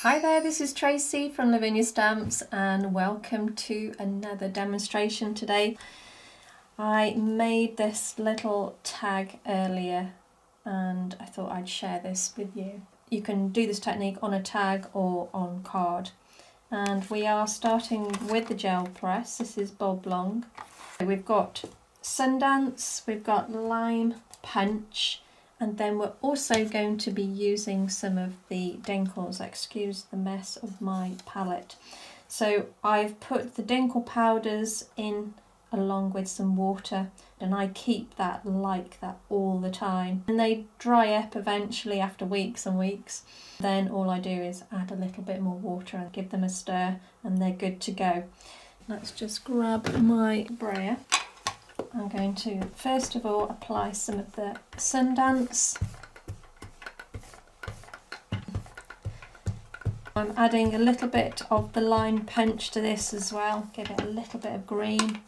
Hi there, this is Tracy from Lavinia Stamps and welcome to another demonstration today. I made this little tag earlier and I thought I'd share this with you. You can do this technique on a tag or on card. And we are starting with the gel press. This is Bob Long. We've got Sundance, we've got Lime Punch, and then we're also going to be using some of the Dinkles. Excuse the mess of my palette. So I've put the Dinkle powders in along with some water, and I keep that like that all the time. And they dry up eventually after weeks and weeks. Then all I do is add a little bit more water and give them a stir, and they're good to go. Let's just grab my brayer. I'm going to first of all apply some of the Sundance. I'm adding a little bit of the Lime Punch to this as well, give it a little bit of green.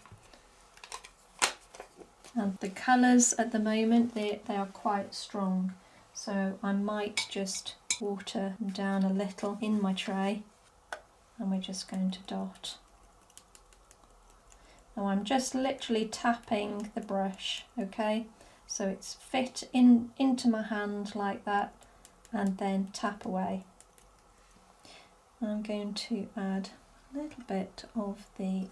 And the colours at the moment, they are quite strong, so I might just water them down a little in my tray, and we're just going to dot. Now I'm just literally tapping the brush, okay, so it's fit into my hand like that, and then tap away. I'm going to add a little bit of the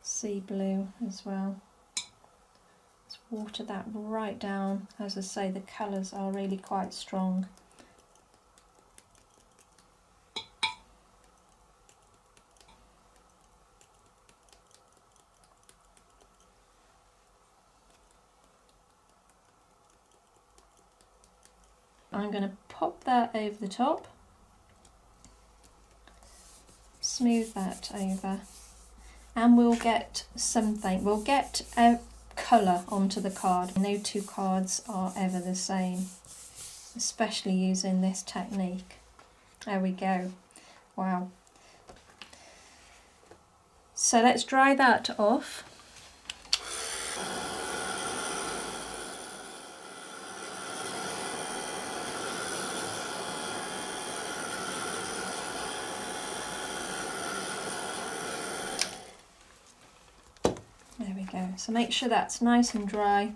sea blue as well. Let's water that right down. As I say, the colours are really quite strong. I'm going to pop that over the top, smooth that over, and we'll get something, we'll get a colour onto the card. No two cards are ever the same, especially using this technique. There we go. Wow. So let's dry that off. There we go. So make sure that's nice and dry.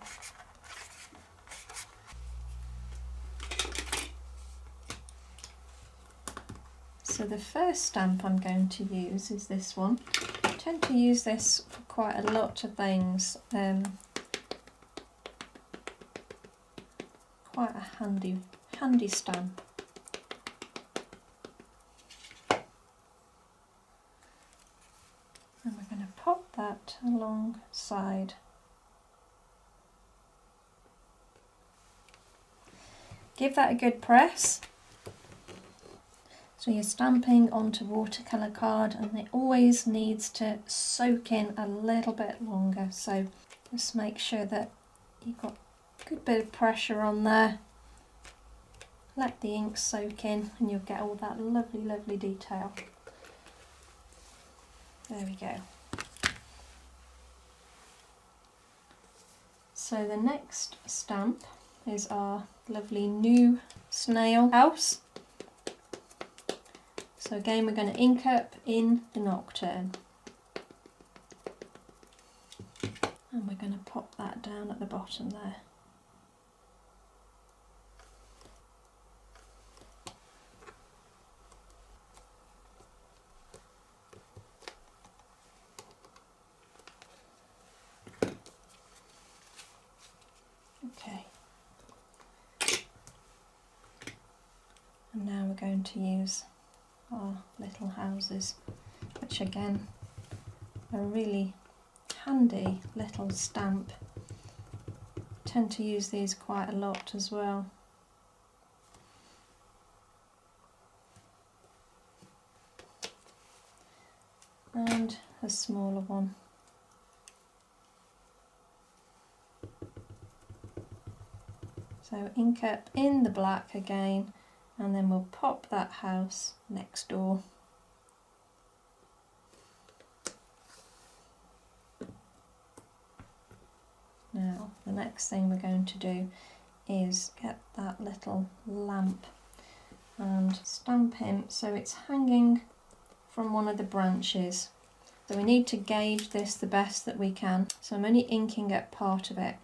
So the first stamp I'm going to use is this one. I tend to use this for quite a lot of things. Quite a handy stamp. And we're going to pop that alongside. Give that a good press. So you're stamping onto watercolour card, and it always needs to soak in a little bit longer. So just make sure that you've got a good bit of pressure on there. Let the ink soak in and you'll get all that lovely, lovely detail. There we go. So the next stamp is our lovely new snail house. So again, we're going to ink up in the Nocturne. And we're going to pop that down at the bottom there. Okay. And now we're going to use our little houses, which again are a really handy little stamp. Tend to use these quite a lot as well. And a smaller one. So ink up in the black again, and then we'll pop that house next door. Now the next thing we're going to do is get that little lamp and stamp him so it's hanging from one of the branches. So we need to gauge this the best that we can. So I'm only inking up part of it.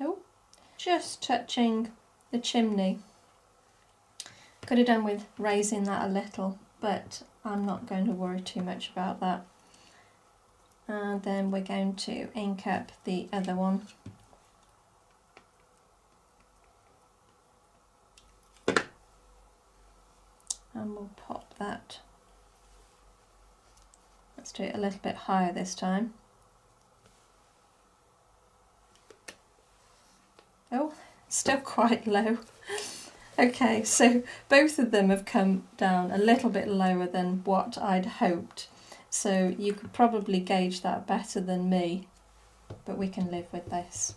Oh, just touching the chimney. Could have done with raising that a little, but I'm not going to worry too much about that. And then we're going to ink up the other one. And we'll pop that. Let's do it a little bit higher this time. Oh, still quite low. Okay, so both of them have come down a little bit lower than what I'd hoped. So you could probably gauge that better than me, but we can live with this.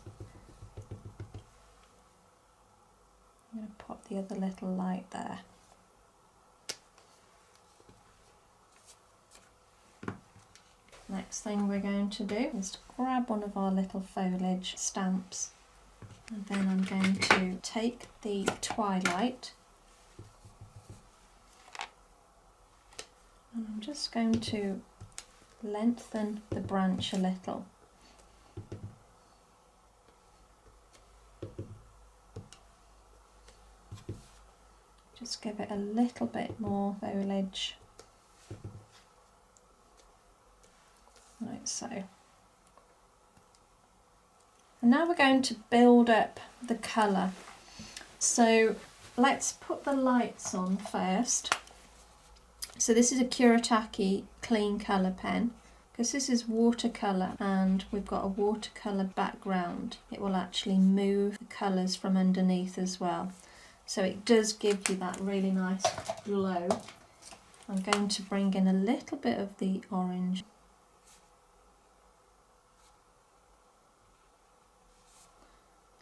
I'm going to pop the other little light there. Next thing we're going to do is to grab one of our little foliage stamps, and then I'm going to take the twilight and I'm just going to lengthen the branch a little. Just give it a little bit more foliage, like so. And now we're going to build up the colour. So let's put the lights on first. So this is a Kuretake clean colour pen, because this is watercolour and we've got a watercolour background. It will actually move the colours from underneath as well. So it does give you that really nice glow. I'm going to bring in a little bit of the orange.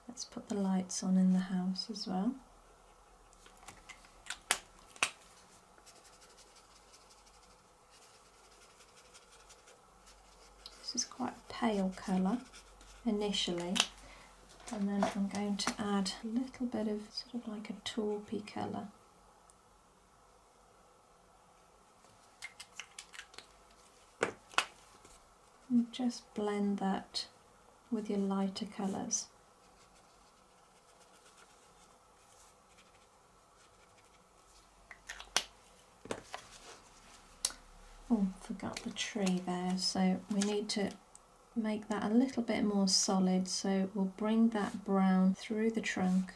Let's put the lights on in the house as well. This is quite a pale colour initially, and then I'm going to add a little bit of sort of like a taupey colour. And just blend that with your lighter colours. Oh, forgot the tree there, so we need to make that a little bit more solid, so we'll bring that brown through the trunk.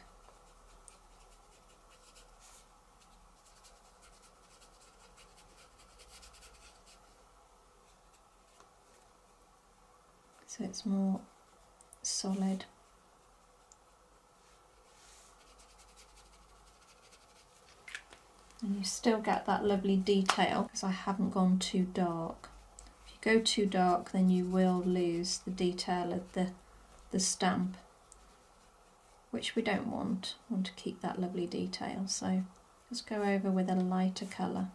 So it's more solid. And you still get that lovely detail because I haven't gone too dark. If you go too dark, then you will lose the detail of the stamp, which we don't want. We want to keep that lovely detail. So just go over with a lighter colour.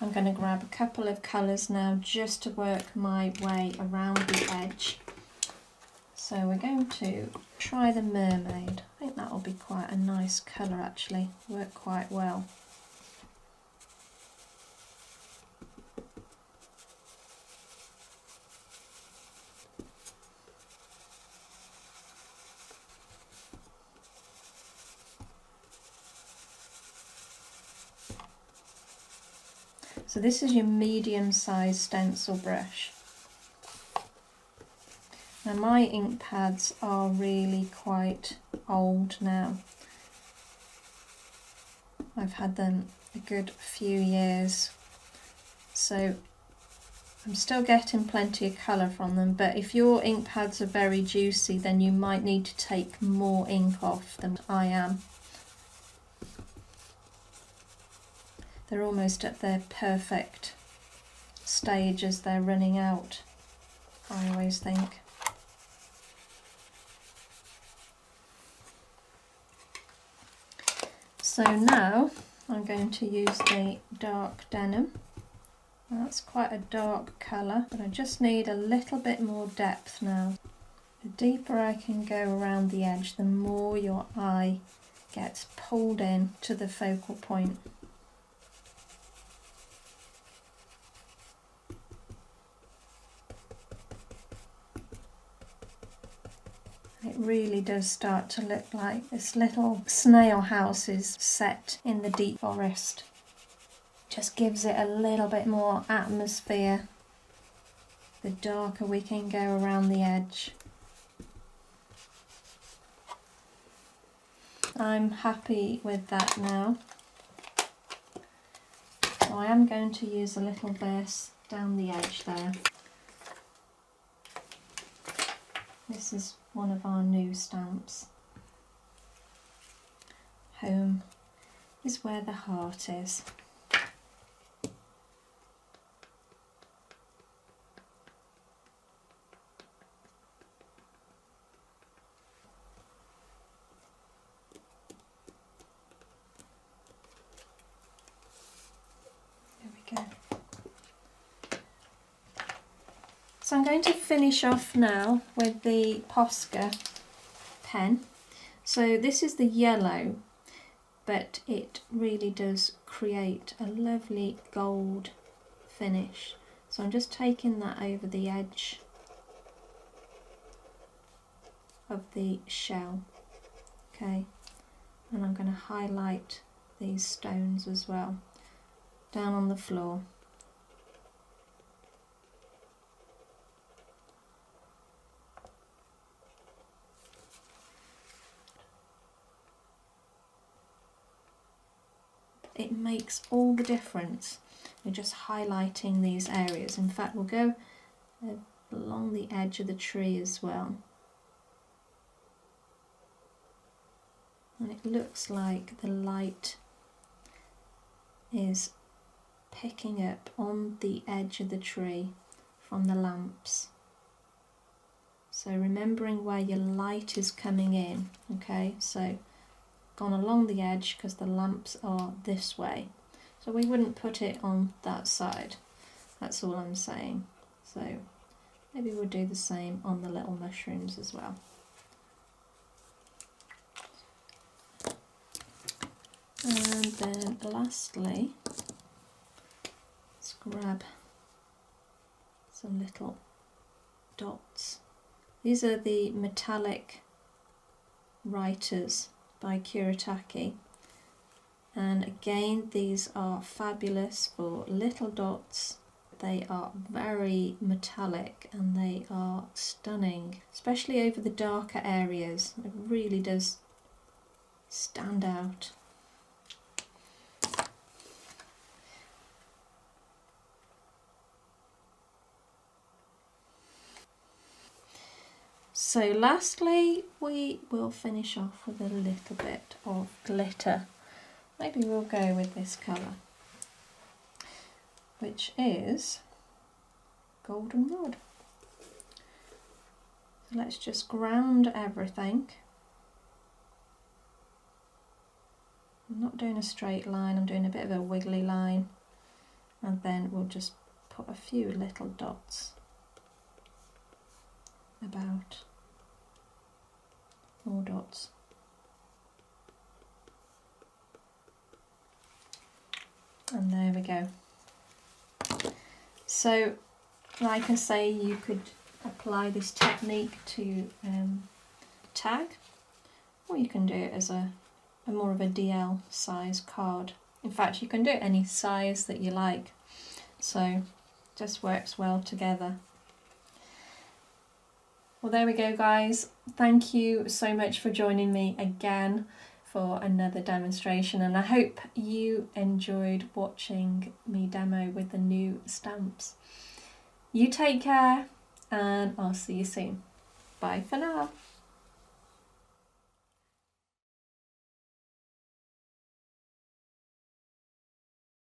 I'm going to grab a couple of colours now just to work my way around the edge. So we're going to try the mermaid. I think that will be quite a nice colour actually, work quite well. So this is your medium-sized stencil brush. Now my ink pads are really quite old now. I've had them a good few years, so I'm still getting plenty of colour from them, but if your ink pads are very juicy, then you might need to take more ink off than I am. They're almost at their perfect stage as they're running out, I always think. So now I'm going to use the dark denim. That's quite a dark colour, but I just need a little bit more depth now. The deeper I can go around the edge, the more your eye gets pulled in to the focal point. It really does start to look like this little snail house is set in the deep forest. Just gives it a little bit more atmosphere. The darker we can go around the edge. I'm happy with that now. So I am going to use a little verse down the edge there. This is one of our new stamps. Home is where the heart is. There we go. So I'm going to finish off now with the Posca pen. So this is the yellow, but it really does create a lovely gold finish. So I'm just taking that over the edge of the shell, okay, and I'm going to highlight these stones as well, down on the floor. It makes all the difference. We're just highlighting these areas. In fact, we'll go along the edge of the tree as well. And it looks like the light is picking up on the edge of the tree from the lamps. So remembering where your light is coming in, okay, so gone along the edge because the lamps are this way. So we wouldn't put it on that side, that's all I'm saying. So maybe we'll do the same on the little mushrooms as well. And then lastly, let's grab some little dots. These are the metallic writers by Kuretake, and again these are fabulous for little dots. They are very metallic and they are stunning, especially over the darker areas. It really does stand out. So lastly, we will finish off with a little bit of glitter. Maybe we'll go with this colour, which is Golden Rod. So let's just ground everything. I'm not doing a straight line, I'm doing a bit of a wiggly line, and then we'll just put a few little dots about. More dots. And there we go. So, like I say, you could apply this technique to tag, or you can do it as a more of a DL-sized card. In fact, you can do it any size that you like. So, just works well together. Well, there we go, guys. Thank you so much for joining me again for another demonstration, and I hope you enjoyed watching me demo with the new stamps. You take care, and I'll see you soon. Bye for now.